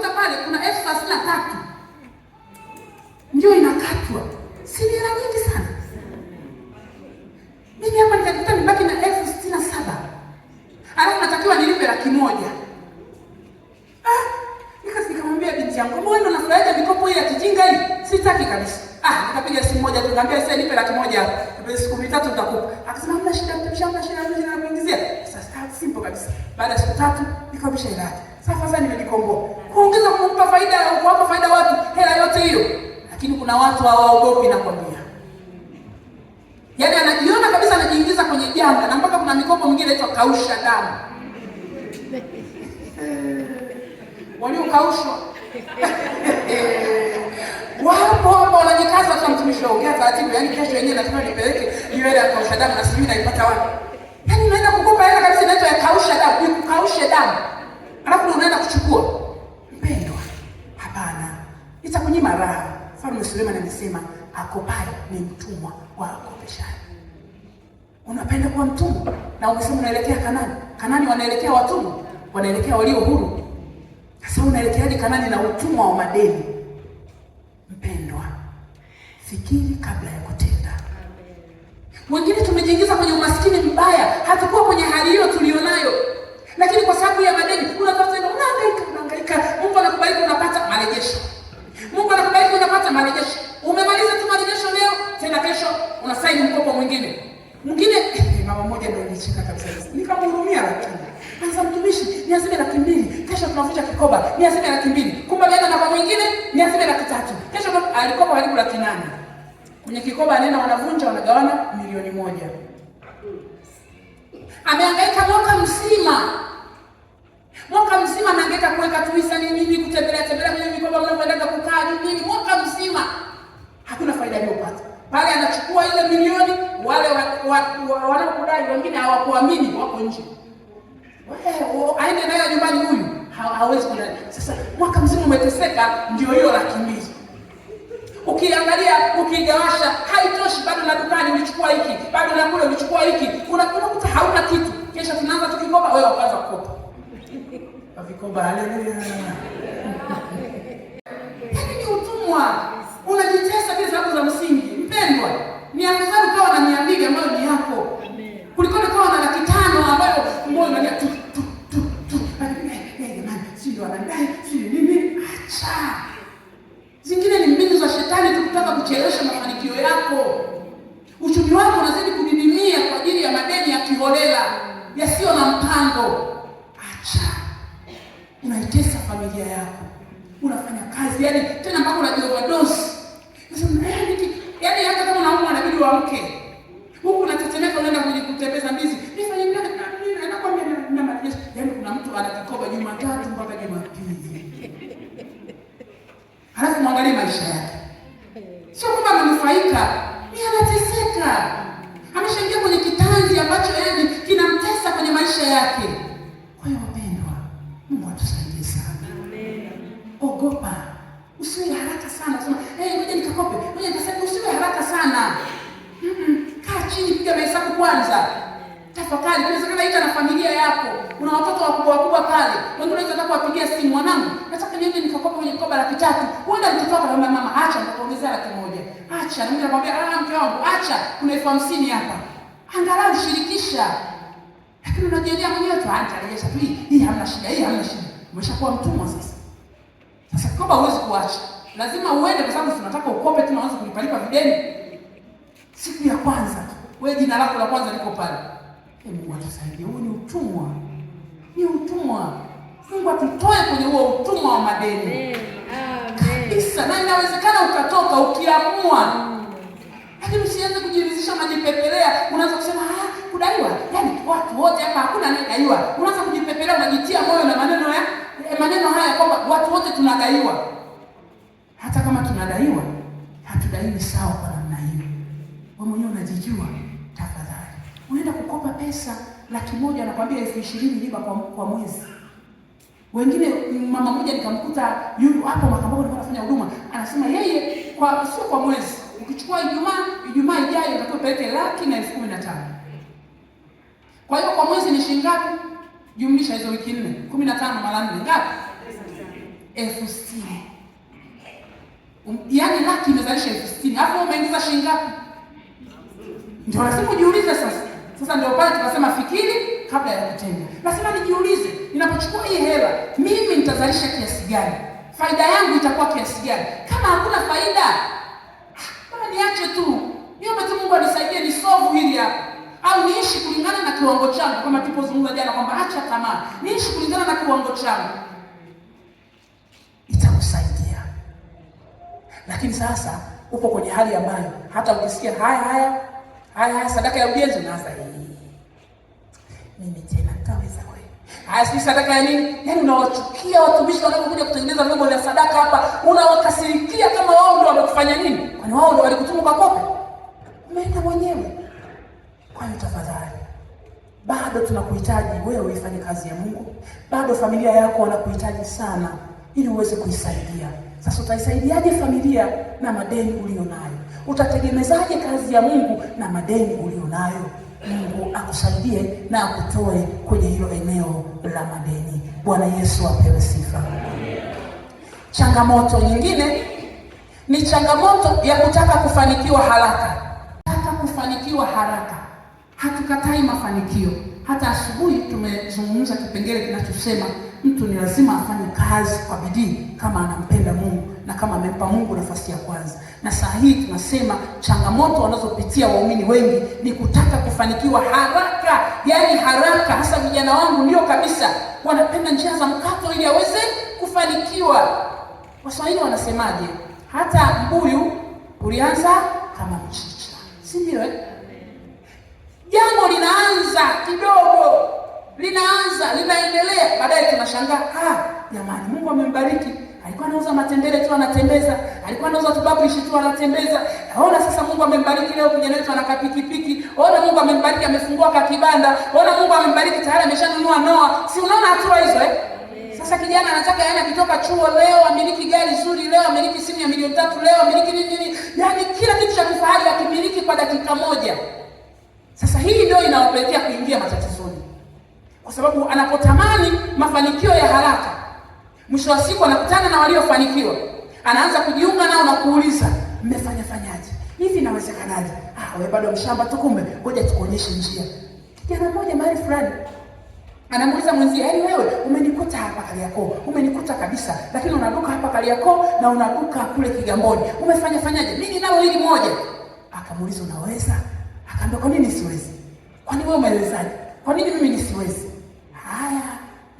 unakuta pale kuna 33,000 ndio inakatwa. Si hela nyingi sana. Mimi hapa nitakuta nibaki na 67,000. Alafu natakiwa nilipe 100,000. Nikamwambia binti yangu, "Mbona unafurahia mikopo hii ya kijinga hii? Sitaki kabisa." Nikapiga simu moja tu, nikamwambia sasa nipe 100,000 hapa. Siku 3 nitakupa. Akasema hamna shida, mtashamba shida na kuingizia. Sasa simple kabisa. Baada ya siku 3 nikabisha hela yake. Sasa nimejikomboa. Kuongeza kumpa faida, kuwapa faida watu hela yote hiyo. Lakini kuna watu hawaogopi na kwambia. Yaani anajiona kabisa anajiingiza kwenye janga, na mpaka kuna mikopo mingine inaitwa kausha damu. Waliokaushwa. Wapo wanajikaza kwa mtumishi wa ongea taratibu, yaani kesho yenyewe nataka nipeleke hiyo hela ya kausha damu na sijui naipata wapi. Yaani unaenda kukopa hela kabisa inaitwa ya kausha damu, ni kukausha damu. Alafu unaenda kuchukua. Mpendwa, hapana. Itakunyima raha. Mfalme Suleiman amesema akopaye ni mtumwa wa akopeshaye. Unapenda kuwa mtumwa na umesema unaelekea Kanani. Kanani wanaelekea watumwa, wanaelekea walio huru. Sasa unaelekeaje Kanani na utumwa wa madeni? Mpendwa, fikiri kabla ya kutenda. Wengine tumejiingiza kwenye umaskini mbaya, hatakuwa kwenye hali hiyo tulionayo. Lakini kwa sababu ya madeni, unahangaika, Mungu anakubariki unapata marejesho. Mungu anakubariki unapata marejesho. Umemaliza tu marejesho leo, tena kesho unasaini mkopo mwingine. Mama mmoja ndio nilicheka kabisa. Nikamhurumia lakini. Sasa mtumishi, niazime 200,000. Kesho tunavunja kikoba, niazime 200,000. Kumbe anaenda na kwa mwingine, niazime 300,000. Kesho alikopa karibu 800,000. Kwenye kikoba anaenda wanavunja, wanagawana 1,000,000. Amehangaika mwaka mzima. Mwaka mzima anahangaika kuweka tuisa nini, kutembelea kwenye mikoba mnapoenda kukaa nini, mwaka mzima. Hakuna faida aliyopata. Pale anachukua ile milioni, wale wanaokudai wengine hawakuamini, wako nje. Aende nayo nyumbani huyu, hawezi kudai. Sasa mwaka mzima umeteseka, ndio hiyo 200,000. Ukiangalia, ukigawasha, haitoshi, bado na dukani ulichukua hiki, bado na kule ulichukua hiki. Unakuta hauna kitu. Kesho tunaanza tukikopa, wewe ukaanza kukopa. Vikoba, haleluya. Ni utumwa. Unajitesa bila sababu za msingi. Mpendwa, ni afadhali ukawa na 200 ambayo ni yako. Kuliko ukawa na 500 ambayo moyo unalia tu. Jamani, sio anadai, sio nini? Acha. Zingine ni mbinu za shetani tukutaka kuchelewesha mafanikio yako. Uchumi wako unazidi kudidimia kwa ajili ya madeni ya kiholela, yasiyo na mpango. Acha. Unaitesa familia yako. Unafanya kazi, yaani tena mpaka unajioverdose. Yaani hata kama unaumwa inabidi uamke. Huku unatetemeka unaenda kutembeza ndizi. Nifanye nini? Anakuambia na marejesho. Yaani kuna mtu anakikoba Jumatatu mpaka Jumapili. Halafu muangalie maisha yake. Sio kwamba amenufaika, ni anateseka. Ameshaingia kwenye kitanzi ambacho yaani kinamtesa kwenye maisha yake. Kwa hiyo wapendwa, Mungu atusaidie sana. Amen. Ogopa. Usiwe haraka sana. Sema, ngoja nikakope. Ngoja nikasema usiwe haraka sana. Kaa chini, piga mahesabu kwanza. Tafakari, inawezekana ita na familia yako. Una watoto wakubwa pale. Wengine wanataka kuwapigia simu, mwanangu, nataka niende nikakope kwenye kikoba 300. Huenda mtoto wako anamwambia mama, acha nitakuongezea 100,000. Acha, na mimi nakwambia, mke wangu, acha, kuna 50,000 hapa. Angalau shirikisha. Lakini unajiendea mwenyewe tu, rejesha tu. Hii hamna shida, hii hamna shida. Umeshakuwa mtumwa sasa. Sasa kikoba huwezi kuacha. Lazima uende kwa sababu tunataka ukope tena uanze kulipalipa videni. Siku ya kwanza, wewe jina lako la kwanza liko pale. Mungu atusaidie. Huo ni utumwa. Ni utumwa. Mungu atutoe kwenye huo utumwa wa madeni. Amen. Kabisa. Na inawezekana ukatoka ukiamua. Lakini usianze kujiridhisha majipepelea. Unaanza kusema kudaiwa. Yaani watu wote hapa hakuna anayedaiwa. Unaanza kujipepelea, unajitia moyo na maneno haya kwamba watu wote tunadaiwa. Hata kama tunadaiwa, hatudaiwi sawa kwa namna hiyo. Wewe mwenyewe unajijua, tafadhali. Unaenda kukopa pesa 100,000 anakuambia 20,000 riba kwa mwezi. Wengine, mama mmoja nikamkuta hapo Makambako nilikuwa nafanya huduma, anasema yeye sio kwa mwezi. Ukichukua Ijumaa ijayo unatakiwa upeleke 1,15,000. Kwa hiyo kwa mwezi ni shilingi ngapi? Jumlisha hizo wiki 4, 15 mara 4 ngapi? 60,000. Yaani laki imezalisha 60,000. Hapo umeingiza shilingi ngapi? Ndio lazima ujiulize sasa. Sasa ndio pale tunasema fikiri kabla ya kutenda. Lazima nijiulize, ninapochukua hii hela, mimi nitazalisha kiasi gani? Faida yangu itakuwa kiasi gani? Kama hakuna faida, bwana niache tu. Niombe tu Mungu anisaidie ni solve hili hapa. Au niishi kulingana na kiwango changu, kama tulipozungumza jana kwamba acha tamaa. Niishi kulingana na kiwango changu. Itakusaidia. Lakini sasa upo kwenye hali ambayo hata ukisikia haya sadaka ya ujenzi unaanza mimi tena nitaweza kweli? Haya si sadaka ya nini? Yaani unawachukia watumishi wanapokuja kutengeneza vyombo vya sadaka hapa, unawakasirikia kama wao ndio wamekufanya nini? Kwani wao ndio walikutuma kwa kope? Umeenda mwenyewe. Kwa hiyo tafadhali, bado tunakuhitaji wewe uifanye kazi ya Mungu. Bado familia yako wanakuhitaji sana ili uweze kuisaidia. Sasa utaisaidiaje familia na madeni ulionayo? Utategemezaje kazi ya Mungu na madeni ulionayo? Mungu akusaidie na akutoe kwenye hilo eneo la madeni. Bwana Yesu apewe sifa. Changamoto nyingine ni changamoto ya kutaka kufanikiwa haraka. Kufanikiwa haraka. Hatukatai mafanikio. Hata asubuhi tumezungumza kipengele kinachosema mtu ni lazima afanye kazi kwa bidii kama anampenda Mungu na kama amempa Mungu nafasi ya kwanza. Na saa hii tunasema changamoto wanazopitia waumini wengi ni kutaka kufanikiwa haraka. Yaani haraka, hasa vijana wangu ndio kabisa wanapenda njia za mkato ili aweze kufanikiwa. Waswahili wanasemaje? Hata mbuyu ulianza kama mchicha. Si ndio Jambo linaanza kidogo, linaendelea, baadaye tunashangaa, jamani Mungu amembariki. Alikuwa anauza matembele tu anatembeza, alikuwa anauza tubabishi tu anatembeza. Ona sasa Mungu amembariki leo kijana wetu ana pikipiki. Ona Mungu amembariki amefungua kakibanda. Ona Mungu amembariki tayari ameshanunua noa. Si unaona hatua hizo Sasa kijana anataka yana kitoka chuo leo amiliki gari zuri, leo amiliki simu ya milioni 3, leo amiliki nini. Yaani kila kitu cha kifahari akimiliki kwa dakika moja. Sasa hii ndio inawapelekea kuingia matatizoni. Kwa sababu anapotamani mafanikio ya haraka, mwisho wa siku anakutana na waliofanikiwa. Anaanza kujiunga nao na kuuliza, "Mmefanyaje? Hivi inawezekanaje?" Wewe bado mshamba tu kumbe, ngoja tukuonyeshe njia. Kijana mmoja mahali fulani anamuuliza mwenzie, "Yaani wewe umenikuta hapa Kariakoo, umenikuta kabisa, lakini unaduka hapa Kariakoo na unaduka kule Kigamboni. Umefanyaje?" "Mimi nalo hili moja." Akamuuliza, "Unaweza?" Akaambia, "Kwa nini siwezi?" "Kwani wewe umewezaje?" "Kwa nini mimi nisiwezi?" Haya,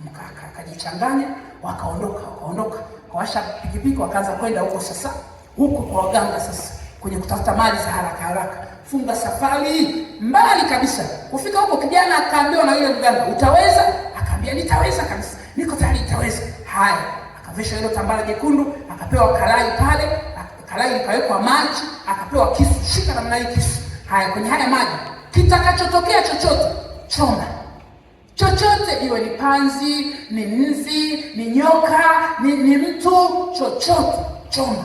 mkaka akajichanganya, wakaondoka. Kawasha pikipiki wakaanza kwenda huko sasa. Huko kwa waganga sasa, kwenye kutafuta mali za haraka. Funga safari mbali kabisa. Kufika huko kijana akaambiwa na yule mganga, "Utaweza?" Akaambia, "Nitaweza kabisa. Niko tayari nitaweza." Haya, akavishwa hilo tambara jekundu, akapewa kalai pale, kalai likawekwa maji, akapewa kisu, shika namna hii kisu. Haya, kwenye haya maji kitakachotokea chochote choma. Chochote iwe ni panzi, ni nzi, ni nyoka, ni mtu, chochote choma.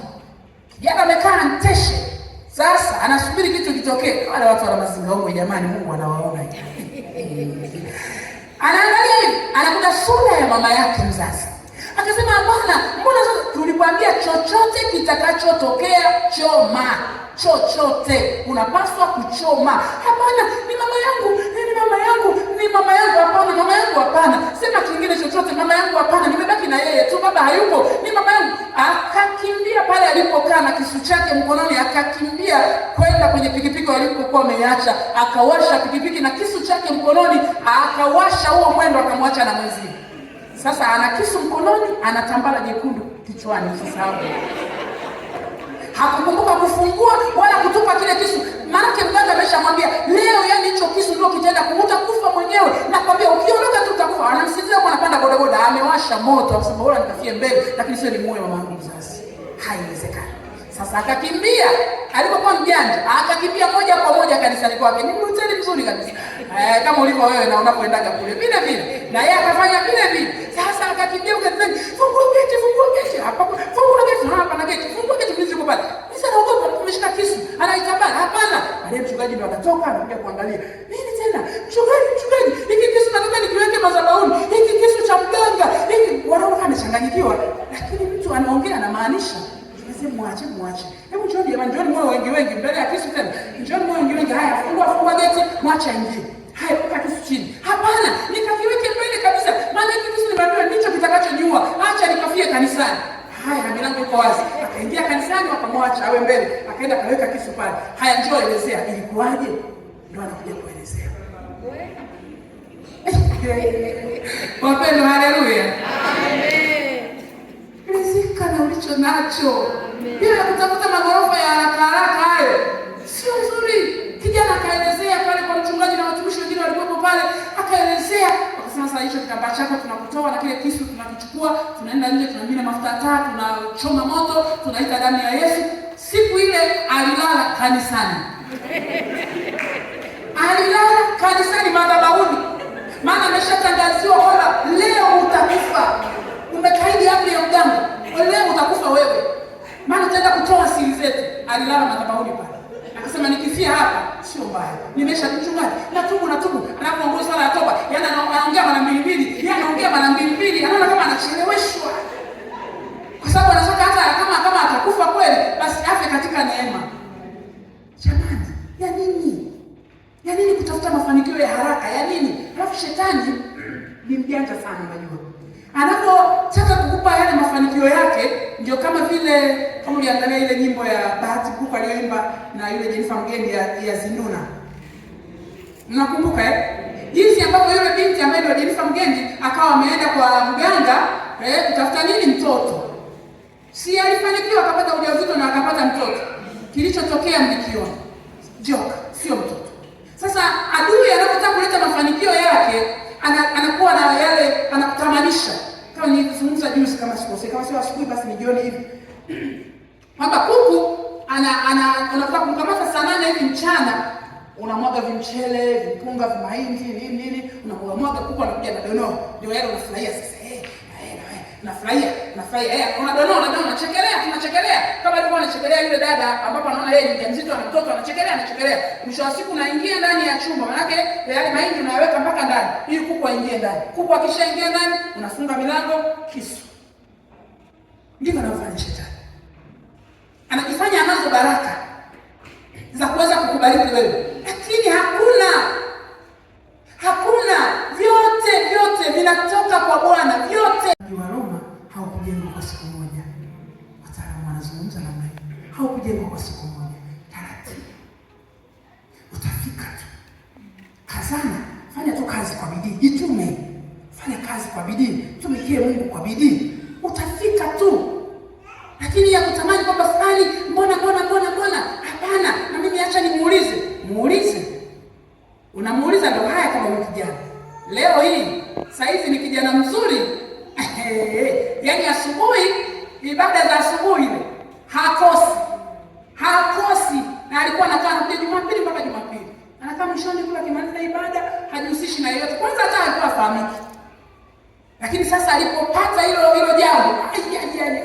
Kijana amekaa mteshe. Sasa anasubiri kitu kitokee. Wale watu wana mazingaombwe jamani, Mungu anawaona hivi. Anaangalia hivi, anakuta sura ya mama yake mzazi. Akasema, "Bwana, mbona tulikwambia chochote kitakachotokea choma. Chochote unapaswa kuchoma." "Hapana, ni mama yangu, ni mama yangu, ni mama yangu." "Hapana, mama yangu hapana. Sema kingine chochote." "Mama yangu hapana, nimebaki na yeye tu, baba hayupo. Ni mama yangu." Akakimbia pale alipokaa na kisu chake mkononi, akakimbia kwenda kwenye pikipiki walipokuwa wameacha, akawasha pikipiki na kisu chake mkononi, akawasha huo mwendo, akamwacha na mwenzie. Sasa ana kisu mkononi, ana tambara jekundu kichwani. Sasa hapo hakukumbuka kufungua wala kutupa kile kisu. Maana mganga ameshamwambia, "Leo yani hicho kisu ndio kitaenda kukuta kufa mwenyewe. Nakwambia ukiondoka tu utakufa." Anamsizia kwa anapanda bodaboda, amewasha moto, akasema, "Bora nikafie mbele, lakini sio ni muue mama yangu mzazi." Haiwezekani. Sasa akakimbia, alipokuwa mjanja, akakimbia moja kwa moja kanisani kwake. Ni hoteli nzuri kabisa. Kama ulivyo wewe na unapoendaga kule. Vile vile. Na yeye akafanya vile vile. Sasa akakimbia ukasema, "Fungua geti, fungua geti." Hapa, "Fungua geti." Hapa na geti. "Fungua geti mlinzi yuko pale." Sasa naogopa tumeshika kisu. Anaitambana. "Hapana." Baadaye mchungaji ndo akatoka anakuja kuangalia. "Nini tena? Mchungaji, hiki kisu nataka nikiweke madhabahuni. Hiki kisu cha mganga." Hiki wanaona amechanganyikiwa. Lakini mtu anaongea anamaanisha. Sasa mwache. Hebu njoni jamani, njoni mwe wengi mbele ya kisu tena. Njoni mwe wengi. Haya, fungua geti, mwache aingie. Haya, weka kisu chini. Hapana, nikakiweke mbele kabisa. Maana kisu nimeambiwa ndicho kitakachoniua. Acha nikafie kanisani. Haya, milango iko wazi. Akaingia kanisani, wakamwacha awe mbele. Akaenda kaweka kisu pale. Haya, njoo elezea ilikuwaje? Ndio anakuja kuelezea. Wapendwa, haleluya. Amen. Rizika na ulicho nacho. Bila kutafuta magorofa ya haraka hayo. Sio nzuri. Kijana akaelezea pale kwa mchungaji na watumishi wengine walikuwa pale, akaelezea, akasema sasa hicho kitambaa chako tunakutoa na kile kisu tunakichukua, tunaenda nje, tunamimina mafuta taa, tunachoma moto, tunaita damu ya Yesu. Siku ile alilala kanisani. Alilala kanisani madhabahuni. Maana ameshatangaziwa kwamba leo utakufa. Umekaidi amri ya mganga. Leo utakufa wewe. Maana utaenda kutoa siri zetu. Alilala madhabahuni pale. Akasema nikifia hapa sio mbaya. Nimesha mchungaji. Natubu. Anapoongea sala ya toba. Yaani anaongea mara mbili. Anaongea mara mbili. Anaona kama anacheleweshwa. Kwa sababu anataka hata kama atakufa kweli basi afe katika neema. Jamani, ya nini? Ya nini kutafuta mafanikio ya haraka? Ya nini? Alafu shetani ni mjanja sana unajua. Anapotaka kukupa yale mafanikio yake, ndio kama vile kama uliangalia ile nyimbo ya Bahati Kuku aliyoimba na yule Jennifer Mgendi ya Zinduna. Mnakumbuka jinsi ambavyo yule binti ambaye ndio Jennifer Mgendi akawa ameenda kwa mganga kutafuta nini? Mtoto. Si alifanikiwa akapata ujauzito na akapata mtoto. Kilichotokea mlikiona. Joka, sio mtoto. Sasa adui anapotaka kuleta mafanikio yake, anakuwa na yale anakutamanisha. Kama nilizungumza juzi kama sikose, kama sio asubuhi basi ni jioni hivi. Kwamba kuku anataka kumkamata saa 8 hivi mchana, unamwaga vimchele, vipunga, vimahindi, nini, unamwaga kuku anakuja na dono. Ndio yale unafurahia sasa. Nafurahia. Tunachekelea. Kama alikuwa anachekelea yule dada ambapo anaona yeye ni mjamzito na mtoto anachekelea. Mwisho wa siku naingia ndani ya chumba. Maana yale mahindi unayaweka mpaka ndani ili kuku aingie ndani. Kuku akishaingia ndani unafunga milango kisu. Ndivyo anafanya shetani. Anajifanya anazo baraka za kuweza kukubariki wewe. Lakini hakuna vyote vinatoka kwa Bwana vyote. Wa Roma haukujengwa kwa siku moja. Wataalamu wanazungumza namna hiyo. Haukujengwa kwa siku moja. Taratibu. Utafika tu. Kazana, fanya tu kazi kwa bidii. Jitume. Fanya kazi kwa bidii. Tumikie Mungu kwa bidii. Utafika tu. Lakini ya kutamani kwamba fulani mbona. Hapana, na mimi acha nimuulize. Muulize. Unamuuliza ndio haya kama huyu kijana. Leo hii, saizi ni kijana mzuri. Yaani asubuhi, ibada za asubuhi ile hakosi. Na alikuwa anakaa kuja Jumapili mpaka Jumapili. Anakaa mwishoni kula kimaliza ibada, hajihusishi na yeyote. Kwanza hata alikuwa fahamiki. Lakini sasa alipopata hilo jambo,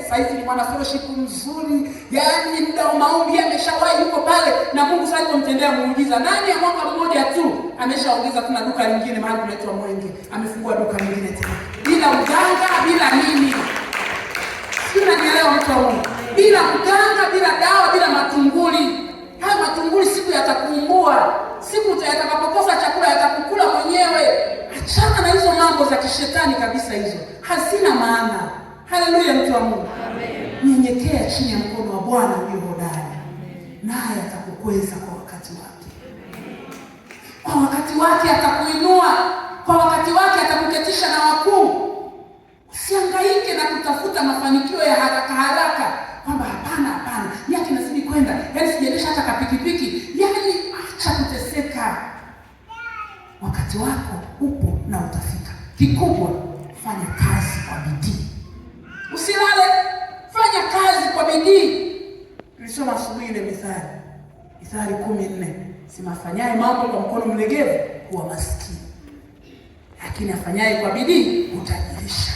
saizi ni mwana fellowship mzuri. Yaani muda wa maombi ameshawahi yuko pale na Mungu sasa alipomtendea muujiza. Ndani ya mwaka mmoja tu ameshaongeza kuna duka lingine mahali kunaitwa Mwenge. Amefungua duka lingine tena. Bila uganga, bila nini. Sio unanielewa mtu wa Mungu. Bila uganga, bila dawa, bila matunguli. Haya matunguli siku yatakuumbua. Siku yatakapokosa chakula yatakukula mwenyewe. Achana na hizo mambo za kishetani kabisa hizo. Hazina maana. Haleluya mtu wa Mungu. Amen. Nyenyekea chini ya mkono wa Bwana ulio hodari. Naye atakukweza kwa wakati wake. Kwa wakati wake atakuinua. Kwa wakati wake atakuketisha na wakuu. Usihangaike na kutafuta mafanikio ya haraka. Kwamba hapana. Yake nazidi kwenda. Yaani sijaendesha hata kapikipiki. Yaani acha kuteseka. Wakati wako upo na utafika. Kikubwa, fanya kazi kwa bidii. Usilale, fanya kazi kwa bidii. Tulisoma asubuhi ile Mithali 14. Simafanyaye mambo kwa mkono mlegevu huwa maskini. Lakini afanyaye kwa bidii utajirisha.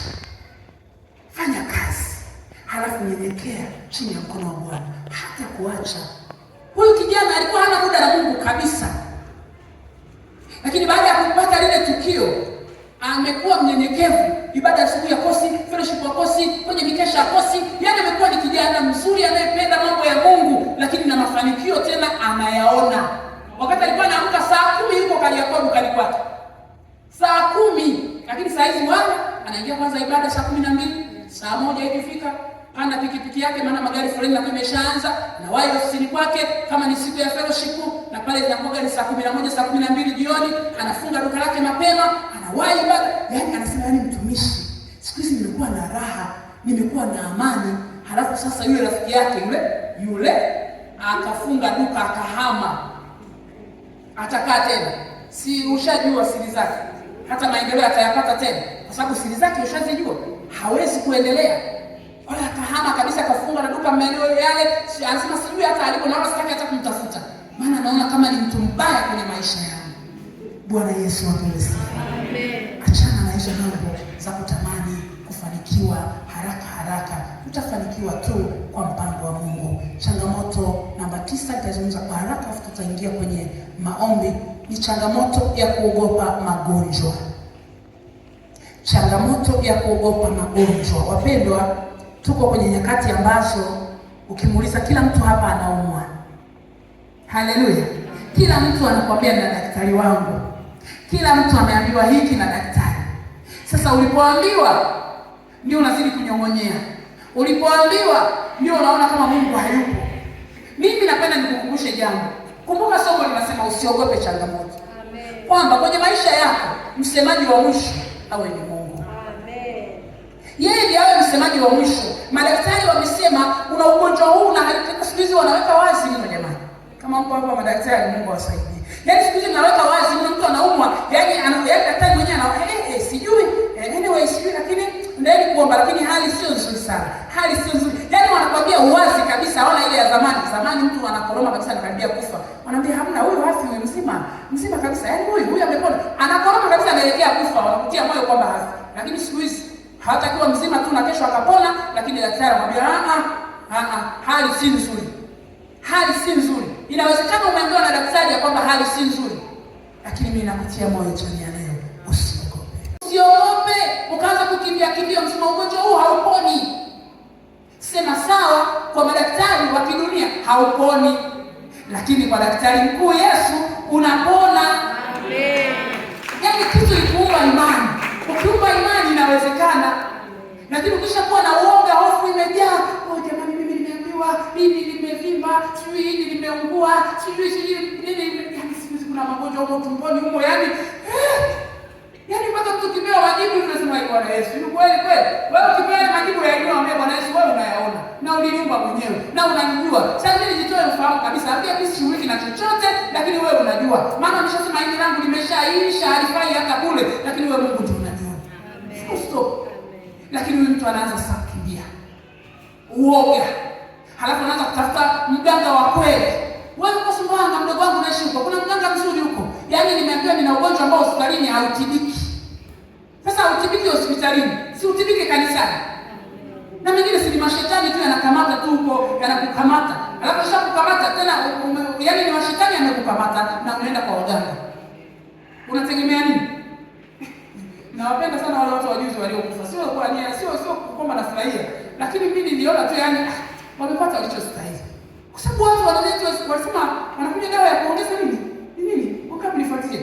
Fanya kazi. Halafu nyenyekea chini ya mkono wa Bwana. Hata kuacha. Huyu kijana alikuwa hana muda na Mungu kabisa. Lakini baada ya kupata lile tukio, amekuwa mnyenyekevu. Ibada ya siku ya kosi, fellowship ya kosi, kwenye mikesha ya kosi, kijana mzuri anayependa mambo ya Mungu, lakini na mafanikio tena anayaona. Wakati alikuwa anaamka saa 10 yuko Kariakoo dukani kwake. Saa 10, lakini saa hizi wala anaingia kwanza ibada saa 12, saa 1 ikifika panda pikipiki yake, maana magari foleni na imeshaanza, na wahi ofisini kwake kama ni siku ya fellowship, na pale zinakuwa ni saa 11 saa 12 jioni, anafunga duka lake mapema, anawahi ibada. Yaani anasema mtumishi, siku hizi nimekuwa na raha, nimekuwa na amani. Halafu sasa yule rafiki yake yule akafunga duka, akahama. Atakaa tena? Si ushajua siri zake, hata maendeleo atayapata tena, kwa sababu siri zake ushazijua, hawezi kuendelea. Wala akahama kabisa, akafunga na duka maeneo yale. Anasema sijui hata alipo, na wala sitaki hata kumtafuta, maana naona kama ni mtu mbaya kwenye maisha yangu. Bwana Yesu apewe sifa. Amen. Achana na hizo mambo za kutamani kufanikiwa haraka. Utafanikiwa tu kwa mpango wa Mungu. Changamoto namba 9 nitazungumza kwa haraka, afu tutaingia kwenye maombi. Ni changamoto ya kuogopa magonjwa. Changamoto ya kuogopa magonjwa. Wapendwa, tuko kwenye nyakati ambazo ukimuuliza kila mtu hapa anaumwa. Haleluya. Kila mtu anakuambia na daktari wangu. Kila mtu ameambiwa hiki na daktari. Sasa ulipoambiwa ndio unazidi kunyong'onyea. Ulipoambiwa ndio unaona kama Mungu hayupo. Mimi napenda nikukumbushe jambo. Kumbuka somo linasema usiogope changamoto. Amen. Kwamba kwenye maisha yako msemaji wa mwisho awe ni Mungu. Amen. Yeye ndiye awe msemaji wa mwisho. Madaktari wamesema una ugonjwa huu, na siku hizi wanaweka wazi mno jamani. Kama mpo hapa madaktari, Mungu awasaidie. Yaani siku hizi naweka wazi mtu anaumwa, yaani daktari mwenyewe sijui. Anyway sijui, lakini ndio kuomba, lakini hali sio nzuri sana. Hali sio nzuri. Yaani wanakuambia uwazi kabisa, hawana ile ya zamani. Zamani mtu anakoroma kabisa anakaribia kufa. Wanaambia hamna, huyu hafi, huyu mzima kabisa. Yaani huyu amepona. Anakoroma kabisa anaelekea kufa, wanakutia moyo kwamba hafi. Lakini siku hizi hatakiwa mzima tu na kesho akapona, lakini daktari anamwambia hali si nzuri. Hali si nzuri. Inawezekana umeambiwa na daktari ya kwamba hali si nzuri, lakini mimi nakutia moyo jioni ya leo, usiogope. Usiogope ukaanza kukimbia msema ugonjwa huu hauponi. Sema sawa, kwa madaktari wa kidunia hauponi, lakini kwa daktari mkuu Yesu unapona. Amen. Yaani kitu ikuumba imani. Ukiumba imani inawezekana. Lakini ukishakuwa na uoga, hofu imejaa, jamani mimi nimeambiwa hivi, nimevimba, sijui hivi nimeungua, sijui nini, yaani siku kuna magonjwa huko tumboni huko, yaani mpaka mtu kipewa majibu unasema Bwana Yesu, ni kweli. Wewe ukipewa majibu ya elimu ambaye Bwana Yesu wewe unayaona na uliniumba mwenyewe na unanijua. Sasa mimi nijitoe ufahamu kabisa, ambia mimi sishughuliki na chochote, lakini wewe unajua. Maana nimeshasema hili langu limeshaisha, halifai hata kule, lakini wewe Mungu ndiye unajua. Amen. Stop. Lakini huyu mtu anaanza sasa kukimbia. Uoga. Halafu anaanza kutafuta mganga wa kweli. Wewe uko Sumbawanga, mdogo wangu naishi huko. Kuna mganga mzuri huko. Yaani nimeambiwa nina ugonjwa ambao hospitalini hautibiki. Sasa hautibiki hospitalini, si utibiki kanisani. Na mengine si mashetani tu yanakamata tu huko, yanakukamata. Halafu shakukamata tena yaani ni mashetani yamekukamata na unaenda kwa waganga. Unategemea nini? Nawapenda sana wale watu wajuzi waliokufa. Sio kwa nia, sio kwamba nafurahia. Lakini mimi niliona tu yaani wamepata walichostahili. Kwa sababu watu wanasema wanakuja dawa ya kuongeza nini? Nini? Ukabilifuatie.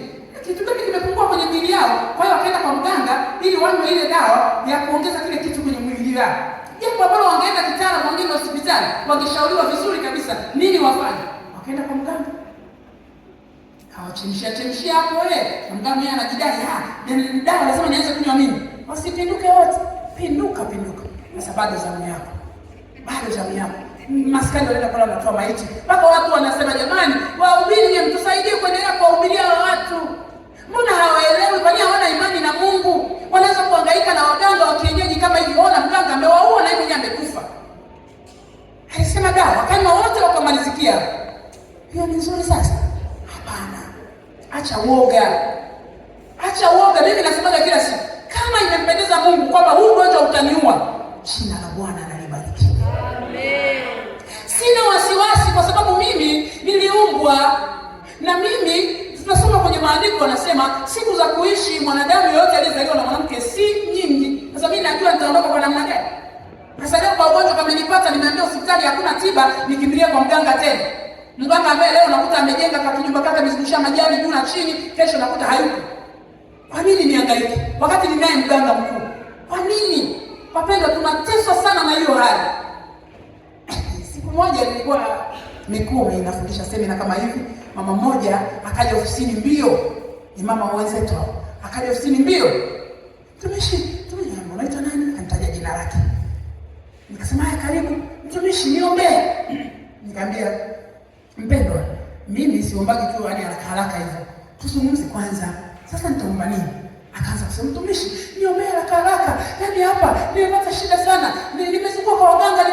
Kitu gani kimepungua kwenye miili yao? Kwa hiyo wakaenda kwa mganga ili wanywe ile dawa ya kuongeza kile kitu kwenye mwili wao. Jambo ambalo wangeenda kitaalamu, wangeenda hospitali, wangeshauriwa vizuri kabisa nini wafanye. Wakaenda kwa mganga. Hawachemshia hapo na mganga yeye anajidai, dawa lazima nianze kunywa mimi. Wasipinduke wote. Pinduka. Sasa bado zamu yako. Maskani wanaenda pale wanatoa maiti. Mpaka watu wanasema jamani, wahubiri mtusaidie kuendelea kuwahubiria watu. Mbona hawaelewi? Kwani hawana imani na Mungu? Wanaweza kuhangaika na waganga wa kienyeji kama hivi. Ona mganga amewaua na yeye amekufa. Alisema dawa, kama wote wakamalizikia. Hiyo ni nzuri sasa? Hapana. Acha uoga. Mimi nasemaga kila siku, kama imempendeza Mungu kwamba huu ugonjwa utaniua, jina la Bwana nalibariki. Amen. Sina wasiwasi kwa sababu mimi niliumbwa, na mimi tunasoma kwenye maandiko anasema siku za kuishi mwanadamu yote aliyezaliwa na mwanamke si nyingi. Sasa mimi najua nitaondoka kwa namna gani? Sasa leo kwa ugonjwa kama nilipata, nimeambia hospitali hakuna tiba, nikimbilia kwa mganga tena. Mganga ambaye leo nakuta amejenga kakijumba kake amezungusha majani juu na chini, kesho nakuta hayupo. Kwa nini nihangaike wakati ninaye mganga mkuu? Kwa nini? Wapendwa, tunateswa sana na hiyo hali. Siku moja nilikuwa Mikumi nafundisha semina kama hivi, mama mmoja akaja ofisini mbio, ni mama mwenzetu, akaja ofisini mbio. Mtumishi, unaitwa nani? Anitaja jina lake. Nikasema haya, karibu mtumishi, niombee. Nikamwambia, mpendwa, mimi siombagi tu hadi haraka hivyo. Tuzungumze kwanza. Sasa nitaomba nini? Akaanza kusema, mtumishi, niombee haraka. Yaani hapa nimepata shida sana. Nimezunguka kwa waganga,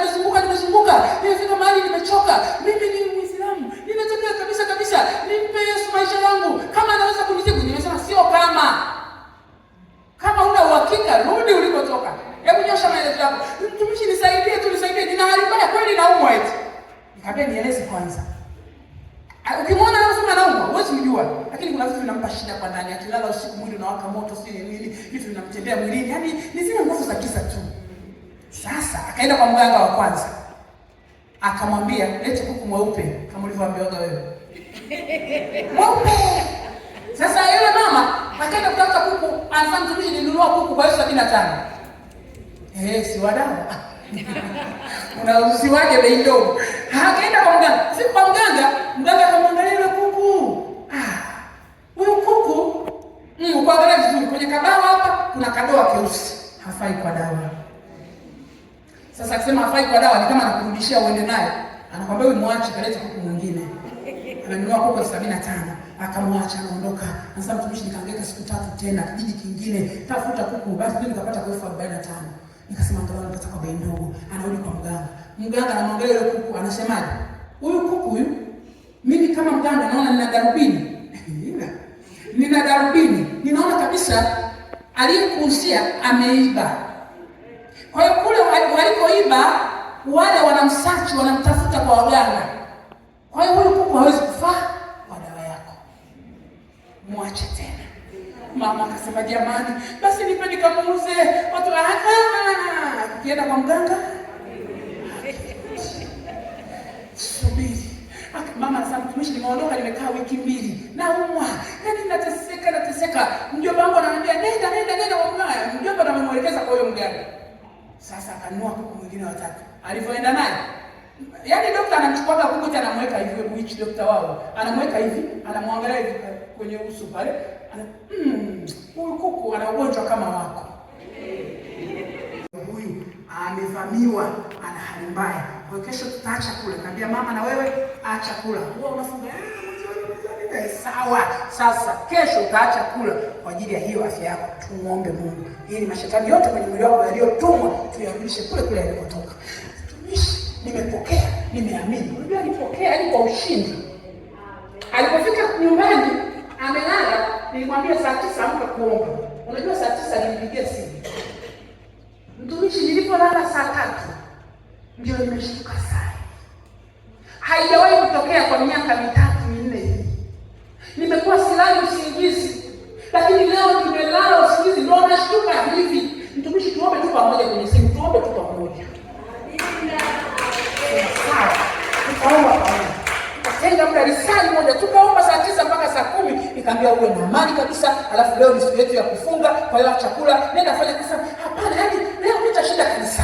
nimezunguka. Nimefika mahali nimechoka. Mimi ni Muislamu. Ninataka kabisa nimpe Yesu maisha yangu. Kama anaweza kunitibu. Nimesema sio kama una uhakika, rudi ulikotoka. Hebu nyosha maelezo yako. Mtumishi, nisaidie. Nina hali mbaya kweli, naumwa eti. Nikamwambia nieleze kwanza. Ukimwona anasema naumwa, huwezi kujua. Lakini kuna vitu vinampa shida kwa ndani. Akilala usiku mwili unawaka moto, si nini, vitu vinamtendea mwilini. Yaani ni zile nguvu za kisa tu. Sasa akaenda kwa mganga wa kwanza. Akamwambia, lete kuku mweupe kama ulivyoambiwa wewe. Mweupe. Sasa yule mama akaenda kutafuta kuku, anasema mtumishi, nilinunua kuku kwa 75. Si wadau. Unauziwaje bei ndogo? Akaenda kwa mganga. Si kwa mganga akamwangalia yule kuku. Huyu kuku, kuangalia vizuri kwenye kabawa hapa kuna kadoa keusi. Hafai kwa dawa. Sasa akisema hafai kwa dawa ni kama anakurudishia uende naye. Anakwambia wewe muache, kalete kuku mwingine. Amenunua kuku 75. Akamwacha, anaondoka. Sasa mtumishi, nikaangaika siku 3 tena kijiji kingine, tafuta kuku, basi ndio nikapata kwa 45. Nikasema ndio napata kwa bei ndogo. Anarudi kwa mganga. Mganga anamwangalia yule kuku, anasemaje? Huyu kuku huyu, mimi kama mganga naona nina darubini. Ninaona kabisa aliyekuhusia ameiba. Kwa hiyo kule walikoiba wale wanamsachi, wanamtafuta kwa waganga. Kwa hiyo huyu kuku hawezi kufaa kwa dawa yako. Muache tena. Mama akasema, jamani, basi nipe nikamuuze. Watu kienda kwa mganga. Subiri. Mama anasema, mtumishi, nimeondoka, nimekaa wiki 2. Naumwa. Yaani nateseka. Mjomba wangu ananiambia, nenda kwa mganga. Mjomba anamwelekeza kwa huyo mganga. Sasa akanunua kuku mwingine wa 3. Alipoenda naye, yaani daktari anamchukua kuku tena anamweka hivi, which daktari wao anamweka hivi, anamwangalia hivi kwenye uso pale. Huyu kuku ana ugonjwa kama wako. Huyu amevamiwa, ana hali mbaya. Kwa kesho tutaacha kula. Niambia mama, na wewe acha kula. Wewe unafunga sawa. Sasa kesho utaacha kula kwa ajili ya hiyo afya yako. Tumuombe Mungu ili mashetani yote kwenye mwili wako yaliyotumwa tuyarudishe kule yalikotoka. Mtumishi, nimepokea, nimeamini. Unajua alipokea hadi kwa ushindi. Alipofika nyumbani amelala, nilimwambia saa 9 amka kuomba. Unajua saa 9 nilipigia simu. Mtumishi, nilipolala saa 3 ndio nimeshtuka sana. Haijawahi kutokea kwa miaka 3-4 hivi. Nimekuwa silali usingizi, lakini leo nimelala usingizi ndio nashtuka hivi. Mtumishi, tuombe tu pamoja kwenye simu, tuombe tu pamoja. Sawa. Tukaomba pamoja. Tukatenga muda risali moja, tukaomba saa 9 mpaka saa 10. Nikamwambia uwe na amani kabisa, alafu leo ni siku yetu ya kufunga, kwa hiyo chakula nenda fanya kisa. Hapana, hadi leo nitashinda kanisa.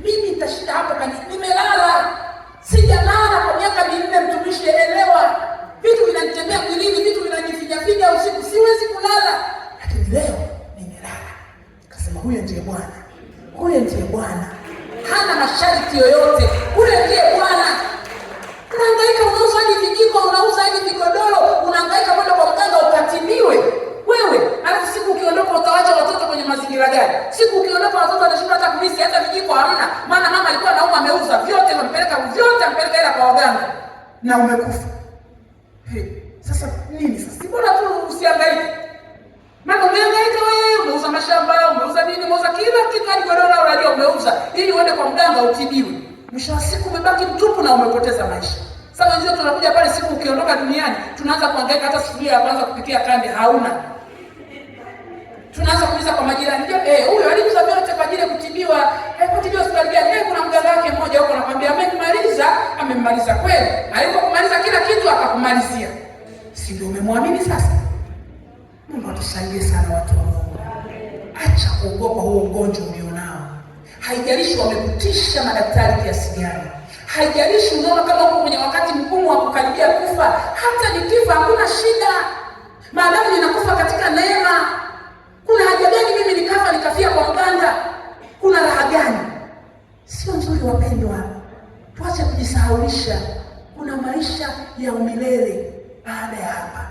Mimi nitashinda hapa kanisa. Nimelala. Sijalala kwa miaka 4, mtumishi, elewa. Vitu vinanitembea mwilini, vitu vinanifinya usiku, siwezi kulala. Lakini leo nimelala. Akasema huyo ndiye Bwana. Hana masharti yoyote. Huyo ndiye Bwana. Unahangaika, unauza hadi vijiko, unauza hadi vigodoro, unahangaika kwenda kwa mganga ukatibiwe. Wewe, alafu siku ukiondoka utawacha watoto kwenye mazingira gani? Siku ukiondoka watoto wanashinda hata kumisi, hata vijiko hamna. Maana mama alikuwa anauma, ameuza vyote, ampeleka hela kwa waganga na umekufa. Sasa nini sasa? Bora tu usihangaike. Maana umehangaika wewe, umeuza mashamba, umeuza nini, umeuza kila kitu hadi godoro unajua umeuza ili uende kwa mganga utibiwe. Mwisho wa siku umebaki mtupu na umepoteza maisha. Sasa ndio tunakuja pale siku ukiondoka duniani, tunaanza kuhangaika, hata sufuria ya kwanza kupikia kande hauna. Tunaanza kuuliza kwa majirani, huyo aliuza vyote kwa ajili ya kutibiwa, kutibiwa hospitali gani? Kuna mganga wake mmoja huko anakuambia amemmaliza kweli. Hayuko kumaliza kila kitu akakumalizia. Si ndio umemwamini sasa? Mungu atusaidie sana watu wa Mungu. Acha kuogopa huo ugonjwa ulionao. Haijalishi wamekutisha madaktari kiasi gani. Haijalishi unaona kama uko kwenye wakati mgumu wa kukaribia kufa. Hata nikifa hakuna shida. Maadamu ninakufa katika neema. Kuna haja gani mimi nikafa nikafia kwa mganga? Kuna raha gani? Sio nzuri wapendwa. Tuache kujisahaulisha. Kuna maisha ya umilele baada ya hapa.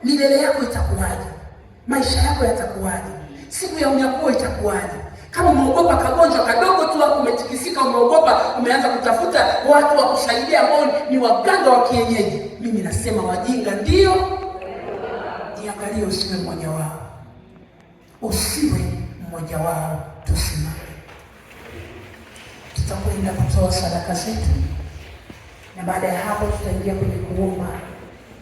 Milele yako itakuwaje? Maisha yako yatakuwaje? Siku ya unyakuo itakuwaje? Kama umeogopa kagonjwa kadogo tu hapo umetikisika, umeogopa, umeanza kutafuta watu wa kusaidia ambao ni waganga wa kienyeji. Mimi nasema wajinga ndio. Jiangalie usiwe mmoja wao. Usiwe mmoja wao. Tusimame. Tutakwenda kutoa sadaka zetu. Na baada ya hapo tutaingia kwenye kuomba.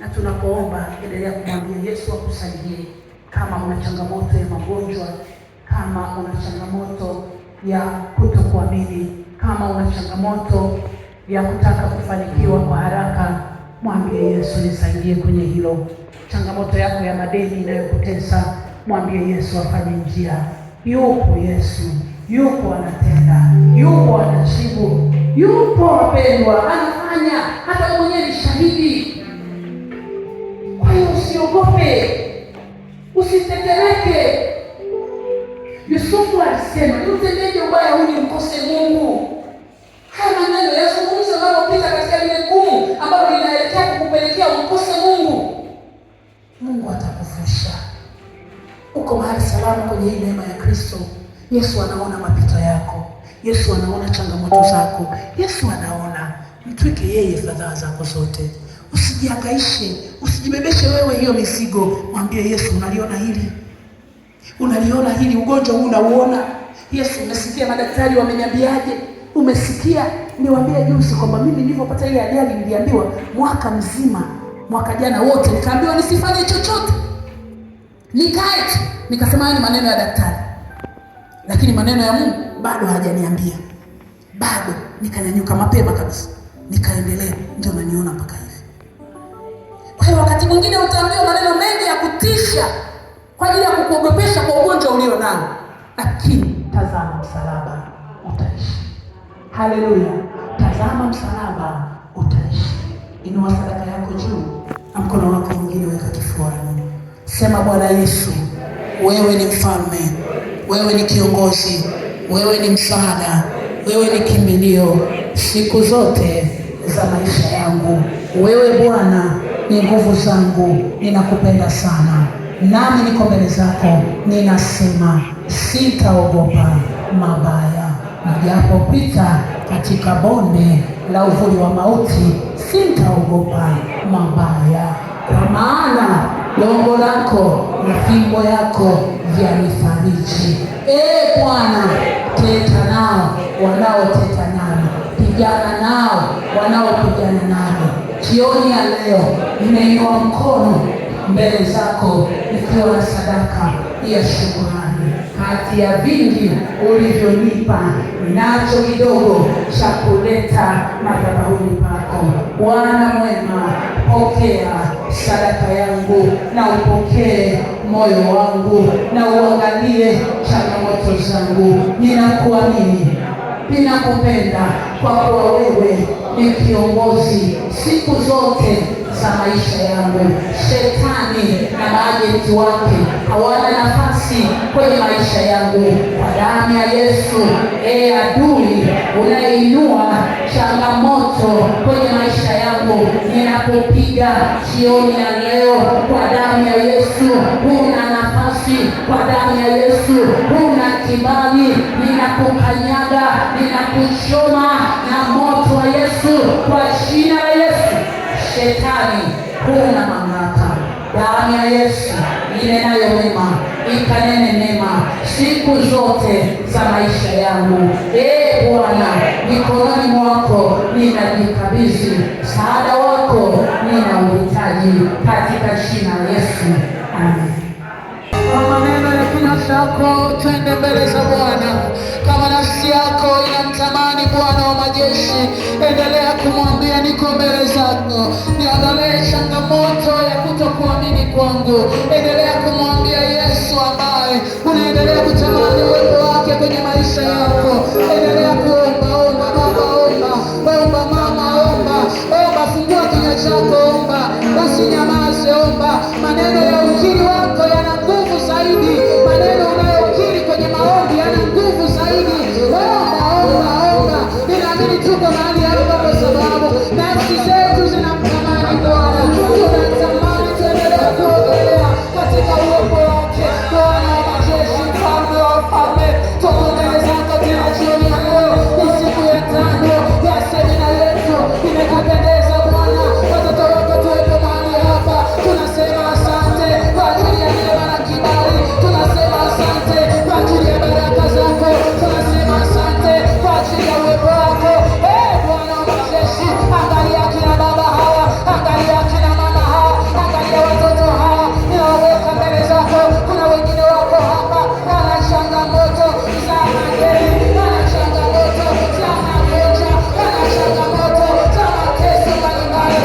Na tunapoomba endelea kumwambia Yesu akusaidie. Kama una changamoto ya magonjwa, kama una changamoto ya kutokuamini, kama una changamoto ya kutaka kufanikiwa kwa haraka, mwambie Yesu nisaidie kwenye hilo. Changamoto yako ya madeni inayokutesa, mwambie Yesu afanye njia. Yupo Yesu, yupo anatenda, yupo anajibu, yupo wapendwa, anafanya. Hata wewe mwenyewe ni shahidi. Kwa hiyo usiogope, usitetereke. Yusufu alisema, "Utendeje ubaya huu mkose Mungu?" Haya maneno yazungumza unapopita katika lile gumu ambalo linaelekea kukupelekea umkose Mungu. Mungu atakuvusha. Uko mahali salama kwenye hii neema ya Kristo. Yesu anaona mapito yako. Yesu anaona changamoto zako. Yesu anaona. Mtwike yeye fadhaa zako zote. Usijihangaishe, usijibebeshe wewe hiyo mizigo. Mwambie Yesu, unaliona hili? Unaliona hili? Ugonjwa huu unauona? Yesu, umesikia madaktari wameniambiaje? Umesikia? Niwaambia juzi kwamba mimi nilipopata ile ajali niliambiwa mwaka mzima, mwaka jana wote nikaambiwa nisifanye chochote. Nikae tu. Nikasema haya ni maneno ya daktari. Lakini maneno ya Mungu bado hajaniambia. Bado nikanyanyuka mapema kabisa. Nikaendelea, ndio naniona mpaka hivi. Kwa hiyo wakati mwingine utaambiwa maneno mengi ya kutisha kwa ajili ya kukuogopesha kwa ugonjwa ulio nao. Lakini tazama msalaba, utaishi. Haleluya. Tazama msalaba, utaishi. Inua sadaka yako juu, na mkono wako mwingine weka kifuani. Sema, Bwana Yesu, wewe ni mfalme, wewe ni kiongozi, wewe ni msaada, wewe ni kimbilio siku zote za maisha yangu. Wewe Bwana ni nguvu zangu, ninakupenda sana. Nami niko mbele zako, ninasema sitaogopa mabaya. Nijapopita katika bonde la uvuli wa mauti, sitaogopa mabaya. Kwa maana gongo lako na fimbo yako vyanifariji. Bwana, teta nao wanaoteta nami, pigana nao wanaopigana nami. Jioni ya leo nimeinua mkono mbele zako nikiwa na sadaka ya shukrani. Kati ya vingi ulivyonipa, ninacho kidogo cha kuleta madhabahuni pako. Bwana mwema, pokea sadaka yangu na upokee moyo wangu na uangalie changamoto zangu. Ninakuamini, ninakupenda kwa kuwa wewe ni kiongozi siku zote za maisha yangu. Shetani na maajenti wake hawana nafasi kwenye maisha yangu. Kwa damu ya Yesu, adui unayeinua changamoto kwenye maisha yangu, ninapopiga jioni ya leo, kwa damu ya Yesu huna nafasi. Kwa damu ya Yesu huna kibali. Ninakukanyaga, ninakuchoma na moto wa Yesu kwa jina la Yesu. Shetani huna mamlaka. Damu ya Yesu inenayo mema, ikanene mema siku zote za maisha yangu. Bwana, mikononi mwako ninajikabidhi. Msaada wako ninauhitaji katika jina la Yesu. Amen. zako, twende mbele za Bwana. Kama nafsi yako inamtamani Bwana wa majeshi, endelea kumwambia niko mbele zako, niondolee changamoto ya kutokuamini kwangu. Endelea kumwambia Yesu ambaye unaendelea kutamani uwepo wake kwenye maisha yako. Endelea kuomba, omba baba, omba mama, omba, fungua kinywa chako, omba, usinyamaze, omba. Maneno ya ukiri wako yana nguvu zaidi, maneno unayokiri kwenye maombi yana nguvu zaidi. Omba. Ninaamini tuko mahali hapa kwa sababu nafsi zetu zinamtamani Bwana. Tunatamani tuendelee kuogelea katika uwepo wake, Bwana wa majeshi, mfalme wa wafalme. Tuko mbele zako tena jioni ya leo, ni siku ya 5 ya semina yetu. Imekupendeza Bwana, watoto wako tuwepo mahali hapa. Tunasema asante kwa ajili ya neema na kibali. Tunasema asante kwa ajili ya baraka zako. Tunasema asante kwa ajili ya uwepo wako. Bwana wa majeshi, angalia kina baba hawa, angalia kina mama hawa, angalia watoto hawa, ninawaweka mbele zako. Kuna wengine wako hapa wana changamoto za madeni, wana changamoto za magonjwa, wana changamoto za mateso mbalimbali.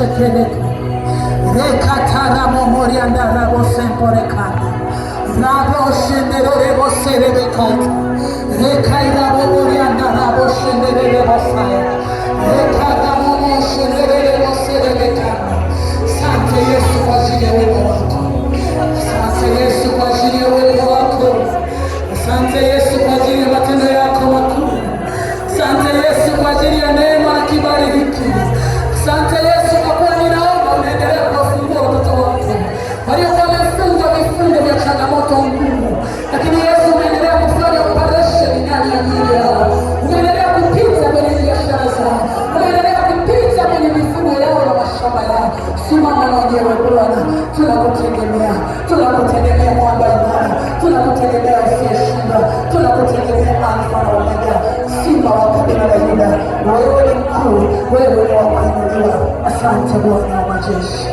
shekeleka. Rekatara momorianda rabo semporekanda. Rabo shenderere boserebekata. Rekaira momorianda rabo shenderere bosaya. Rekara momo shenderere boserebekanda. Asante Yesu kwa ajili ya wema wako. Asante Yesu kwa ajili ya wema wako. Asante Yesu kwa ajili ya matendo yako makuu. Asante Yesu kwa ajili ya neema na kibali hiki. Asante Yesu kwa kuwa ninaomba unaendelea kuwafungua watoto wako waliokuwa wamefungwa vifungo vya changamoto ngumu, lakini Yesu umeendelea kufanya operesheni ndani ya miili yao. Umeendelea kupita kwenye biashara zao, umeendelea kupita kwenye mifumo yao na mashamba yao. Simama mwenyewe Bwana, tunakutegemea, tunakutegemea mwamba imara, tunakutegemea usiyeshinda, tunakutegemea Alfa na Omega, Simba wa kabila la Yuda. Wewe ni mkuu, wewe ni wa kuinuliwa. Asante Bwana wa majeshi.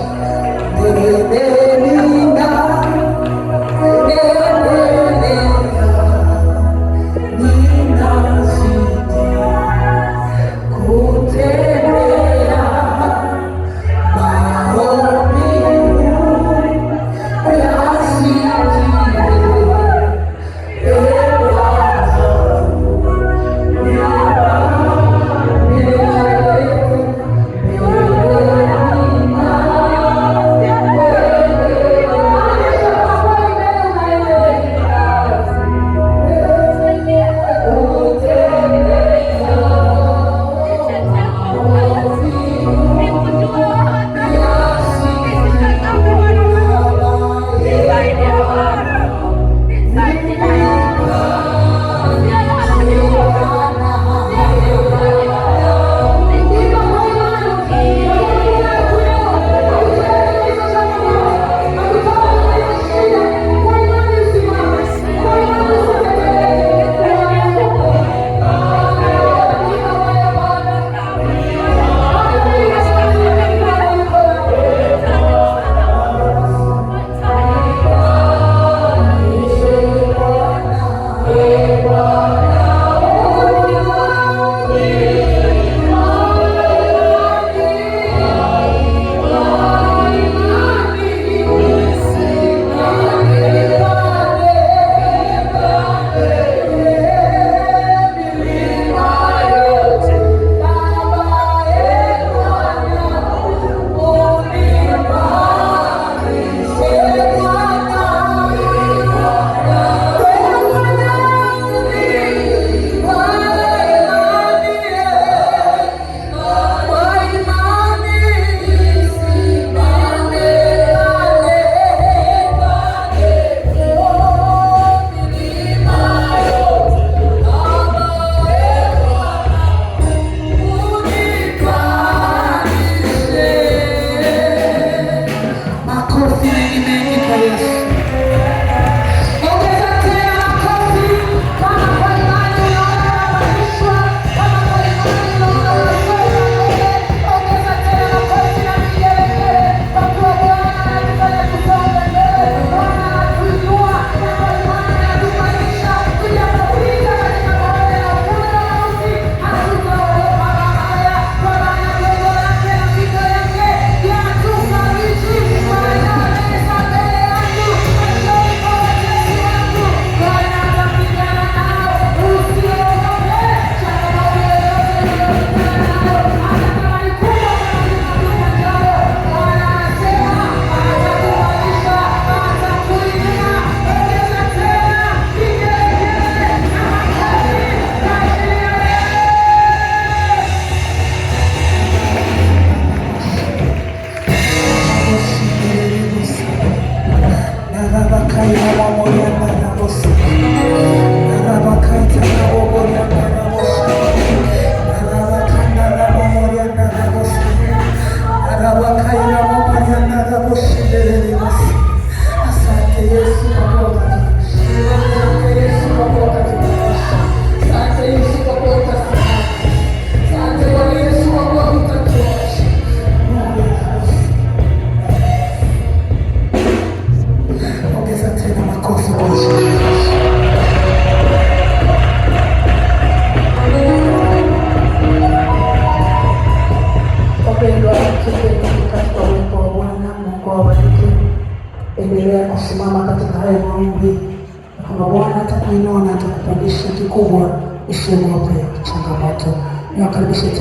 Mungu awabariki. Endelea kusimama katika hayo maombi, kama Bwana atakuinua na atakupandisha kikubwa. Usiogope changamoto. Niwakaribishe.